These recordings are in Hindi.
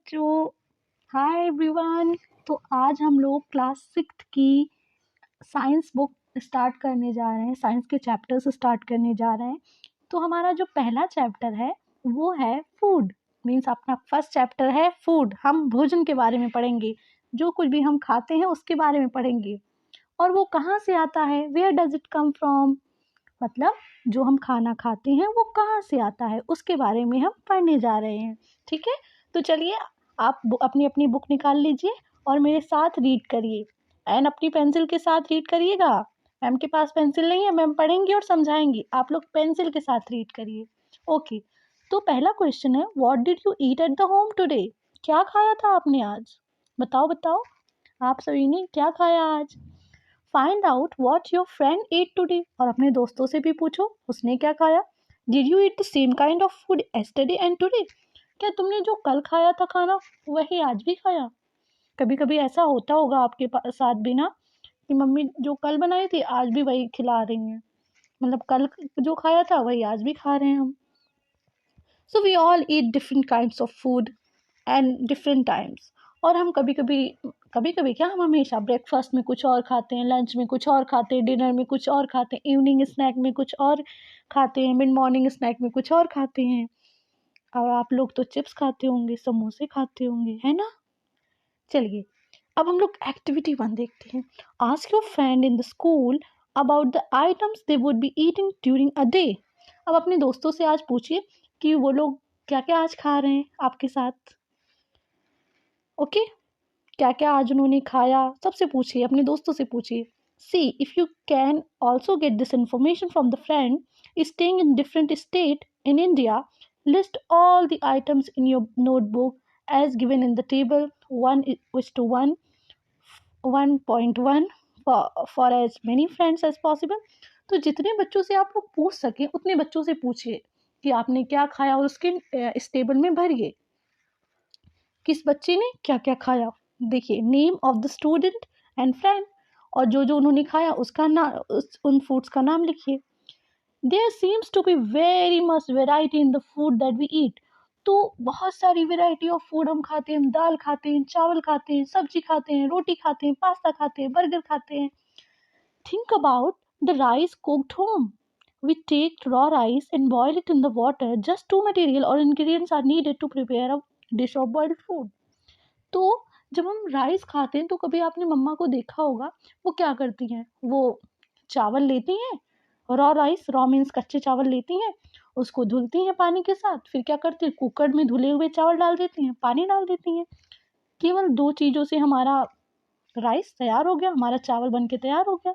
बच्चों। Hi everyone. तो आज हम लोग क्लास 6 की साइंस बुक स्टार्ट करने जा रहे हैं, साइंस के चैप्टर्स स्टार्ट करने जा रहे हैं। तो हमारा जो पहला चैप्टर है वो है फूड। मीन्स अपना फर्स्ट चैप्टर है फूड। हम भोजन के बारे में पढ़ेंगे, जो कुछ भी हम खाते हैं उसके बारे में पढ़ेंगे। और वो कहाँ से आता है, where does it come from, मतलब जो हम खाना खाते हैं वो कहाँ से आता है उसके बारे में हम पढ़ने जा रहे हैं। ठीक है, तो चलिए आप अपनी अपनी बुक निकाल लीजिए और मेरे साथ रीड करिए। एंड अपनी पेंसिल के साथ रीड करिएगा। मैम के पास पेंसिल नहीं है, मैम पढ़ेंगी और समझाएंगी, आप लोग पेंसिल के साथ रीड करिए। ओके, तो पहला क्वेश्चन है, what did you eat at the home today. क्या खाया था आपने आज, बताओ बताओ, आप सभी ने क्या खाया आज। Find out what your friend at today, और अपने दोस्तों से भी पूछो उसने क्या खाया। Did you eat the same kind of food yesterday and today, क्या तुमने जो कल खाया था खाना वही आज भी खाया। कभी कभी ऐसा होता होगा आपके साथ भी ना, कि मम्मी जो कल बनाई थी आज भी वही खिला रही हैं, मतलब कल जो खाया था वही आज भी खा रहे हैं हम। So we all eat different kinds of food and different times. और हम कभी कभी क्या, हम हमेशा ब्रेकफास्ट में कुछ और खाते हैं, लंच में कुछ और खाते हैं, डिनर में कुछ और खाते हैं, इवनिंग स्नैक में कुछ और खाते हैं, मिड मॉर्निंग स्नैक में कुछ और खाते हैं। और आप लोग तो चिप्स खाते होंगे, समोसे खाते होंगे, है ना। चलिए अब हम लोग एक्टिविटी 1 देखते हैं। Ask your friend in the school about the items they would be eating during a day. अब अपने दोस्तों से आज पूछिए कि वो लोग क्या क्या आज खा रहे हैं आपके साथ। ओके, क्या क्या आज उन्होंने खाया, सबसे पूछिए, अपने दोस्तों से पूछिए। See if you can also get this information from the friend staying in different state in India. List all the items in your notebook as given in the table 1:1 1.1 for as many friends as possible. तो जितने बच्चों से आप लोग पूछ सकें उतने बच्चों से पूछिए कि आपने क्या खाया, और उसके इस टेबल में भरिए किस बच्चे ने क्या क्या खाया। देखिए, name of the student and friend, और जो जो उन्होंने खाया उसका नाम, उन फूड्स का नाम लिखिए। There seems to be very much variety in the food that we eat. तो बहुत सारी वेराइटी ऑफ फूड हम खाते हैं, दाल खाते हैं, चावल खाते हैं, सब्जी खाते हैं, रोटी खाते हैं, पास्ता खाते हैं, बर्गर खाते हैं। Think about the rice cooked home. We take raw rice and boil it in the water. Just two material or ingredients are needed to prepare a dish of boiled food. तो जब हम राइस खाते हैं तो कभी आपने मम्मा को देखा होगा, वो क्या करती हैं, वो चावल लेती हैं, रॉ राइस, रॉ मीन्स कच्चे चावल लेती हैं, उसको धुलती हैं पानी के साथ, फिर क्या करती हैं, कुकर में धुले हुए चावल डाल देती हैं, पानी डाल देती हैं। केवल 2 चीज़ों से हमारा राइस तैयार हो गया, हमारा चावल बन के तैयार हो गया।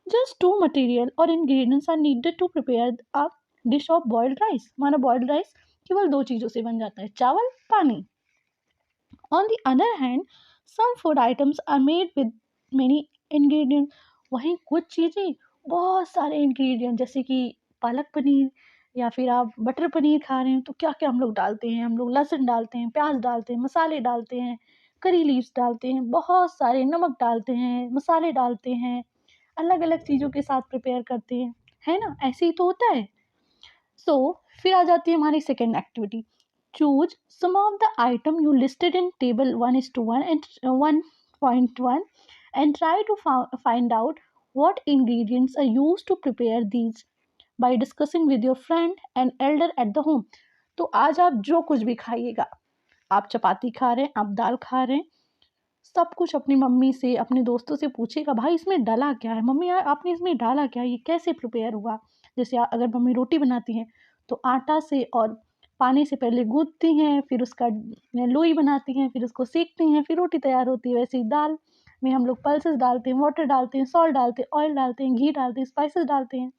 जस्ट 2 मटेरियल और ingredients are needed to prepare a dish of boiled rice. हमारा बॉइल्ड राइस केवल 2 चीज़ों से बन जाता है, चावल, पानी। On the other hand, some food items are made with many ingredients. वहीं कुछ चीज़ें बहुत सारे इंग्रेडिएंट, जैसे कि पालक पनीर, या फिर आप बटर पनीर खा रहे हैं तो क्या क्या हम लोग डालते हैं, हम लोग लहसुन डालते हैं, प्याज डालते हैं, मसाले डालते हैं, करी लीव्स डालते हैं, बहुत सारे नमक डालते हैं, मसाले डालते हैं, अलग अलग चीज़ों के साथ प्रिपेयर करते हैं, है ना। ऐसे ही तो होता है। सो फिर आ जाती है हमारी second activity. Choose some of the item you listed in table 1:1 and 1.1 and try to find out what ingredients are used to prepare these by discussing with your friend and elder at the home. तो आज आप जो कुछ भी खाइएगा, आप चपाती खा रहे हैं, आप दाल खा रहे हैं, सब कुछ अपनी मम्मी से, अपने दोस्तों से पूछेगा, भाई इसमें डाला क्या है, मम्मी यार आपने इसमें डाला क्या, ये कैसे प्रिपेयर हुआ। जैसे अगर मम्मी रोटी बनाती हैं तो आटा से और पानी से पहले गूंथती हैं, फिर उसका लोई बनाती हैं, फिर उसको सेकती हैं, फिर रोटी तैयार होती है। वैसे ही दाल में हम लोग पल्सेस डालते हैं, वाटर डालते हैं, सॉल्ट डालते हैं, ऑयल डालते हैं, घी डालते हैं, स्पाइसेस डालते हैं।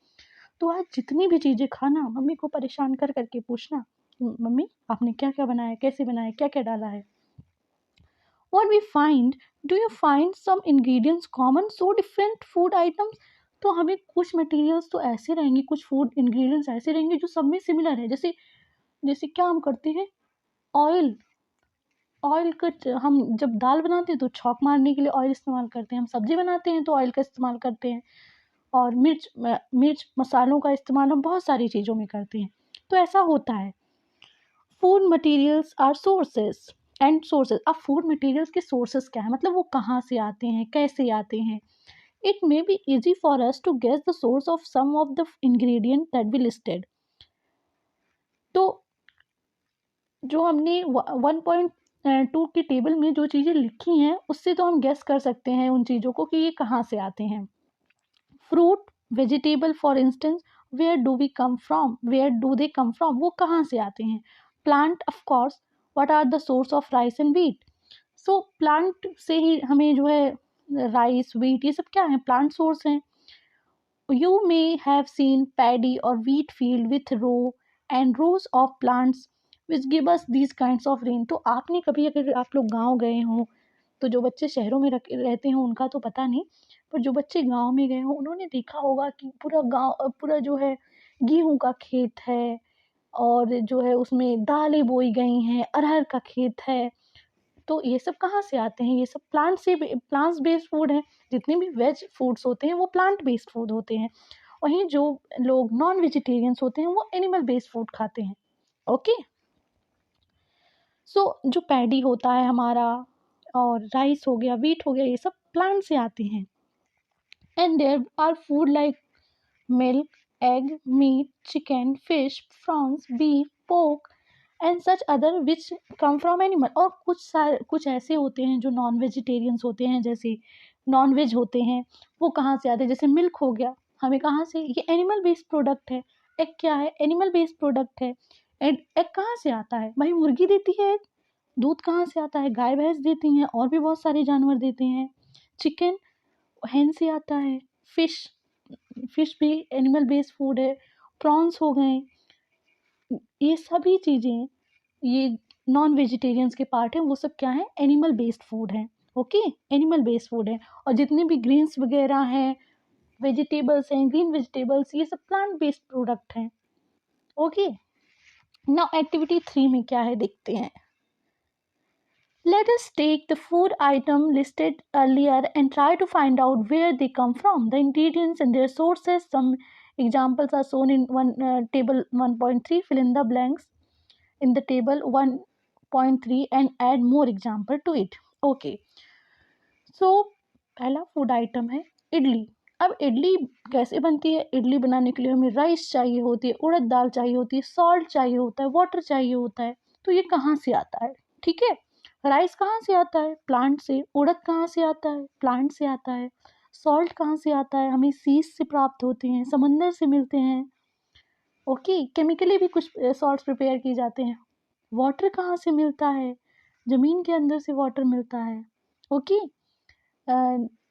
तो आज जितनी भी चीज़ें खाना, मम्मी को परेशान कर करके पूछना, मम्मी आपने क्या क्या बनाया, कैसे बनाया, क्या क्या डाला है। What we find, do you find some ingredients common, so different food items। तो हमें कुछ मटेरियल्स तो ऐसे रहेंगे, कुछ फूड इंग्रेडिएंट्स ऐसे रहेंगे जो सब में सिमिलर है। जैसे जैसे क्या हम करते हैं, ऑयल, ऑयल का हम जब दाल बनाते हैं तो छौंक मारने के लिए ऑयल इस्तेमाल करते हैं, हम सब्जी बनाते हैं तो ऑयल का इस्तेमाल करते हैं, और मिर्च मसालों का इस्तेमाल हम बहुत सारी चीज़ों में करते हैं। तो ऐसा होता है। Food materials are sources, and sources, अब फूड मटेरियल्स के सोर्सेज क्या है, मतलब वो कहाँ से आते हैं, कैसे आते हैं. It may be easy for us to guess the source of some of the ingredient that we listed. तो जो हमने 1.2 की टेबल में जो चीज़ें लिखी हैं उससे तो हम गेस कर सकते हैं उन चीज़ों को कि ये कहाँ से आते हैं. Fruit, vegetable for instance, where do they come from, वो कहाँ से आते हैं. Plant, of course, what are the source of rice and wheat. So plant से ही हमें जो है राइस, व्हीट, ये सब क्या है, प्लांट सोर्स हैं. You may have seen paddy or wheat field with row and rows of plants which give us these kinds of rain. तो आपने कभी, अगर आप लोग गांव गए हों, तो जो बच्चे शहरों में रहते हैं उनका तो पता नहीं, पर जो बच्चे गांव में गए हों उन्होंने देखा होगा कि पूरा गांव, पूरा जो है गेहूं का खेत है, और जो है उसमें दालें बोई गई हैं, अरहर का खेत है. तो ये सब कहाँ से आते हैं, ये सब प्लांट्स बेस्ड फूड है. जितने भी वेज फूड्स होते हैं वो प्लांट बेस्ड फूड होते हैं. वहीं जो लोग नॉन वेजिटेरियंस होते हैं वो एनिमल बेस्ड फूड खाते हैं. ओके. सो जो पैडी होता है हमारा, और राइस हो गया, व्हीट हो गया, ये सब प्लांट से आते हैं. And there are food like milk, egg, meat, chicken, fish, prawns, beef, pork and such other which come from animal. और कुछ ऐसे होते हैं जो नॉन वेजिटेरियंस होते हैं, जैसे नॉन वेज होते हैं, वो कहाँ से आते हैं, जैसे मिल्क हो गया, हमें कहाँ से, ये एनिमल बेस्ड प्रोडक्ट है. एग क्या है, एनिमल बेस्ड प्रोडक्ट है. एग कहाँ से आता है भाई, मुर्गी देती है एग. दूध कहाँ से आता है, गाय भैंस देती हैं, और भी बहुत सारे जानवर देते हैं. चिकन hen से आता है. फिश फिश भी एनिमल बेस्ड फूड है. प्रॉन्स हो गए, ये सभी चीज़ें, ये नॉन वेजिटेरियंस के पार्ट हैं, वो सब क्या है, एनिमल बेस्ड फूड है. ओके, एनिमल बेस्ड फूड है. और जितने भी ग्रीन्स वगैरह हैं, वेजिटेबल्स हैं, ग्रीन वेजिटेबल्स, ये सब प्लांट बेस्ड प्रोडक्ट हैं. ओके. नाउ एक्टिविटी 3 में क्या है देखते हैं. Let us take the food item listed earlier and try to find out where they come from, the ingredients and their sources. Some examples are shown in table 1.3. Fill in the blanks in the table 1.3 and add more example to it. Okay. So पहला फूड आइटम है इडली. अब इडली कैसे बनती है, इडली बनाने के लिए हमें राइस चाहिए होती है, उड़द दाल चाहिए होती है, सॉल्ट चाहिए होता है, वाटर चाहिए होता है. तो ये कहाँ से आता है, ठीक है. राइस कहाँ से आता है, प्लांट से. उड़द कहाँ से आता है, प्लांट से आता है. सॉल्ट कहाँ से आता है, हमें सीज से प्राप्त होते हैं, समंदर से मिलते हैं. ओके, केमिकली भी कुछ सॉल्ट्स प्रिपेयर किए जाते हैं. वाटर कहाँ से मिलता है, ज़मीन के अंदर से वाटर मिलता है. ओके.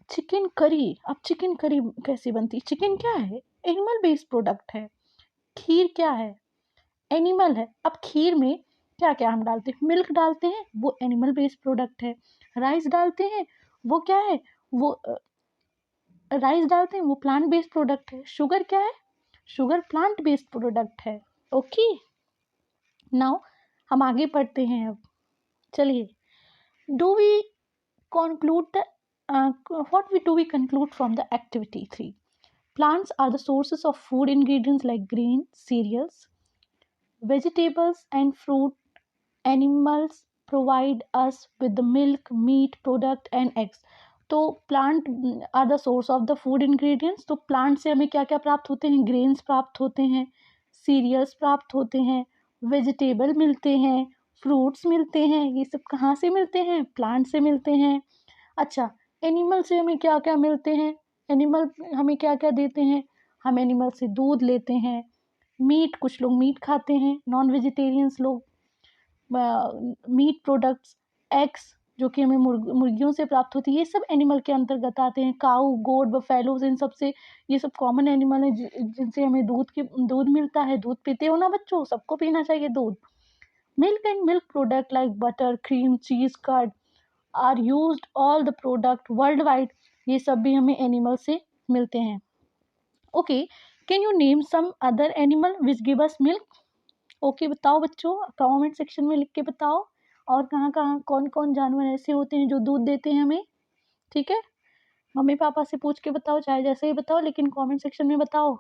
चिकन करी, अब चिकन करी कैसे बनती है, चिकन क्या है, एनिमल बेस्ड प्रोडक्ट है. खीर क्या है, एनिमल है. अब खीर में क्या क्या हम डालते हैं, मिल्क डालते हैं, वो एनिमल बेस्ड प्रोडक्ट है. राइस डालते हैं, वो क्या है, वो राइस डालते हैं, वो प्लांट बेस्ड प्रोडक्ट है. शुगर क्या है, शुगर प्लांट बेस्ड प्रोडक्ट है. ओके. नाउ हम आगे पढ़ते हैं. अब चलिए, do we conclude the what we do we conclude from the activity 3. Plants are the sources of food ingredients like grain, cereals, vegetables and fruit. Animals provide us with the milk, meat product and eggs. तो plant are the source of the food ingredients. तो प्लांट से हमें क्या क्या प्राप्त होते हैं, ग्रेन्स प्राप्त होते हैं, सीरियल्स प्राप्त होते हैं, वेजिटेबल मिलते हैं, फ्रूट्स मिलते हैं. ये सब कहाँ से मिलते हैं, प्लांट से मिलते हैं. अच्छा, एनिमल से हमें क्या क्या मिलते हैं, एनिमल हमें क्या क्या देते हैं, हम एनिमल से दूध लेते हैं. मीट, कुछ लोग मीट खाते हैं, नॉन वेजिटेरियंस लोग. मीट प्रोडक्ट्स, एग्स जो कि हमें मुर्गियों से प्राप्त होती है, ये सब एनिमल के अंतर्गत आते हैं. काऊ, गोट, बफेलोज, इन सब से, ये सब कॉमन एनिमल है जिनसे हमें दूध मिलता है. दूध पीते हो ना बच्चों, सबको पीना चाहिए दूध. Milk and milk product like butter, cream, cheese, curd are used all the product worldwide. ये सब भी हमें एनिमल से मिलते हैं. Okay, can you name some other animal which give us milk. Okay, बताओ बच्चों, कमेंट सेक्शन में लिख के बताओ. और कहाँ कहाँ कौन कौन जानवर ऐसे होते हैं जो दूध देते हैं हमें, ठीक है. मम्मी पापा से पूछ के बताओ, चाहे जैसे ही बताओ, लेकिन कमेंट सेक्शन में बताओ.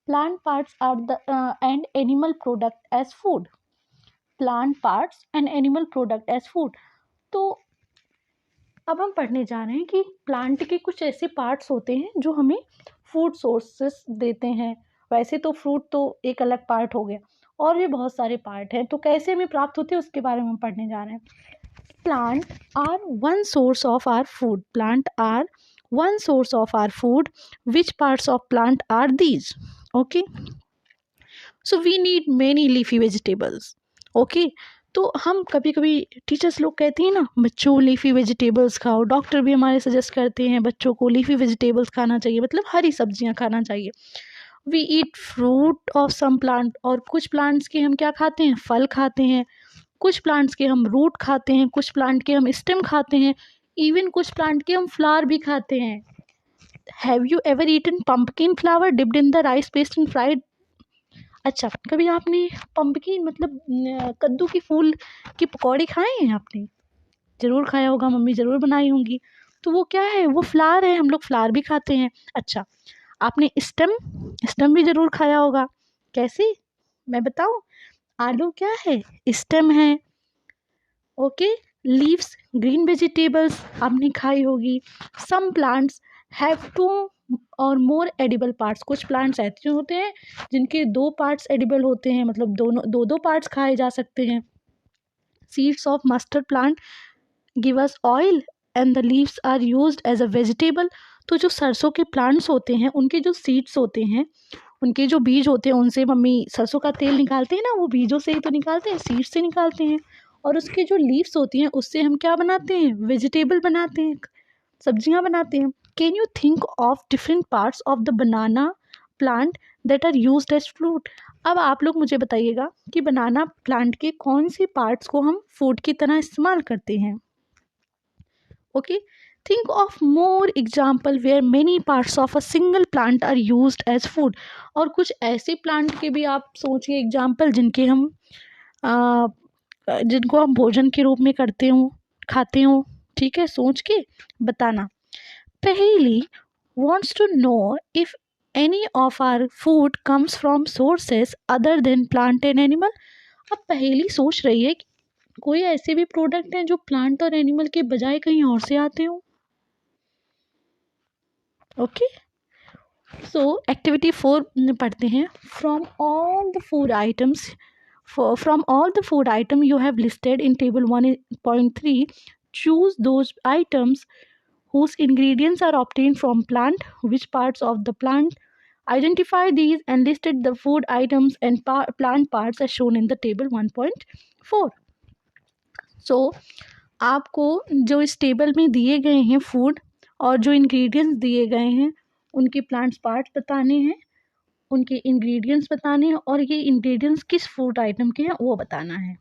Plant parts are the and animal product as food. Plant parts and animal product as food. तो अब हम पढ़ने जा रहे हैं कि प्लांट के कुछ ऐसे पार्ट्स होते हैं जो हमें फूड सोर्सेस देते हैं। वैसे तो फ्रूट तो एक अलग पार्ट हो गया, और भी बहुत सारे पार्ट हैं, तो कैसे हमें प्राप्त होते हैं उसके बारे में हम पढ़ने जा रहे हैं। Plant are one source of our food. Plant are one source of our food. Which parts of plant are these? Okay, so we need many leafy vegetables. Okay, तो हम कभी कभी टीचर्स लोग कहते हैं ना, बच्चों लीफी वेजिटेबल्स खाओ। डॉक्टर भी हमारे सजेस्ट करते हैं बच्चों को लीफी वेजिटेबल्स खाना चाहिए, मतलब हरी सब्जियां खाना चाहिए। We eat fruit of some plant, और कुछ प्लांट्स के हम क्या खाते हैं, फल खाते हैं। कुछ प्लांट्स के हम रूट खाते हैं, कुछ प्लांट के हम स्टेम खाते हैं, इवन कुछ प्लांट के हम फ्लावर भी खाते हैं। Have you ever eaten pumpkin flower dipped in the rice paste and fried? अच्छा, कभी आपने पम्पकिन मतलब कद्दू की फूल की पकौड़े खाए हैं आपने? ज़रूर खाया होगा, मम्मी ज़रूर बनाई होंगी। तो वो क्या है, वो फ्लावर है, हम लोग फ्लावर भी खाते हैं। अच्छा, आपने स्टेम स्टेम भी ज़रूर खाया होगा। कैसे, मैं बताऊँ? आलू क्या है, स्टेम है। ओके, लीव्स ग्रीन वेजिटेबल्स आपने खाई होगी। सम प्लांट्स हैव टू और मोर एडिबल पार्ट्स। कुछ प्लांट्स ऐसे होते हैं जिनके 2 पार्ट्स एडिबल होते हैं, मतलब दोनों दो पार्ट्स खाए जा सकते हैं। Seeds of mustard plant give us oil and the leaves are used as a vegetable. तो जो सरसों के प्लांट्स होते हैं, उनके जो सीड्स होते हैं, उनके जो बीज होते हैं, उनसे मम्मी सरसों का तेल निकालते हैं ना, वो बीजों से ही तो निकालते हैं, सीड्स से निकालते हैं। और उसकी जो लीव्स होती हैं, उससे हम क्या बनाते हैं, वेजिटेबल बनाते हैं, सब्जियां बनाते हैं। Can you think of different parts of the banana plant that are used as fruit? अब आप लोग मुझे बताइएगा कि बनाना प्लांट के कौन से पार्ट्स को हम फूड की तरह इस्तेमाल करते हैं। Okay, think of more example where many parts of a single plant are used as food। और कुछ ऐसे प्लांट के भी आप सोचिए एग्जाम्पल जिनको हम भोजन के रूप में करते हो, खाते हो। ठीक है, सोच के बताना। पहेली wants to know if any of our food comes from sources other than plant and animal। अब पहेली सोच रही है कि कोई ऐसे भी प्रोडक्ट हैं जो प्लांट और एनिमल के बजाय कहीं और से आते हो। ओके, सो एक्टिविटी 4 पढ़ते हैं। From all the food item you have listed in table 1.3 choose those items whose ingredients are obtained from plant. Which parts of the plant? Identify these and listed the food items and plant parts as shown in the table 1.4। So आपको जो इस टेबल में दिए गए हैं फूड और जो इंग्रेडिएंट्स दिए गए हैं, उनके प्लांट्स पार्ट्स बताने हैं, उनके इंग्रेडिएंट्स बताने हैं, और ये इंग्रेडिएंट्स किस फूड आइटम के हैं वो बताना है।